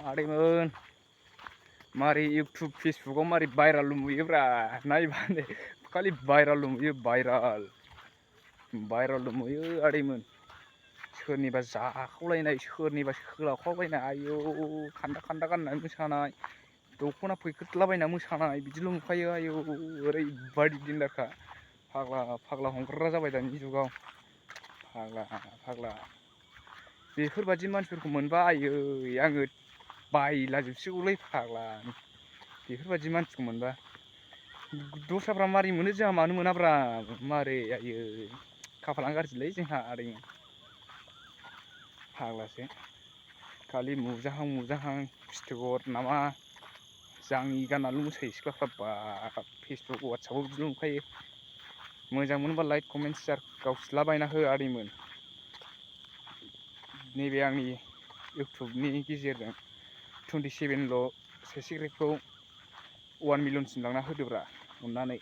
आदैमोन मारै इउटुब फेसबुकाव मारै भाइराल नुयोब्रा नायबानो खालि भाइराल नुयो भाइराल नुयो आदैमोन सोरनिबा जाखावलायनाय सोरनिबा सोलाखावलायनाय आयौ खान्दा खान्दा गाननानै मोसानाय दख'ना फैख्रोदलाबायना मोसानाय बिदिल' नुखायो आयौ ओरैबायदि दिनदारखा फाग्ला हंगारा जाबाय दानि जुगाव फाग्ला बेफोरबायदि मानसिफोरखौ मोनबा आयै आङो बायलाजोबसिगौलै फाग्ला बेफोरबायदि मानसिखौ मोनबा दस्राफ्रा मारै मोनो जोंहा मानो मोनाब्रा मारै आयै खाफालानो गाज्रिलै जोंहा आदैमोन फाग्लासो खालि मुजाहां फिथोगर नामा जाङि गाननानैल' मोसायो सिख्लाफ्रा बा फेसबुक वाट्सआपआव बिदिल' नुखायो मोजां मोनोबा लाइक कमेन्ट शेयार गावस्रालाबायना हो आदैमोन नैबे आंनि इउटुबनि गेजेरजों 27ल' साबसक्राइबखौ 1 मिलियनसिम लांना होदोब्रा अननानै।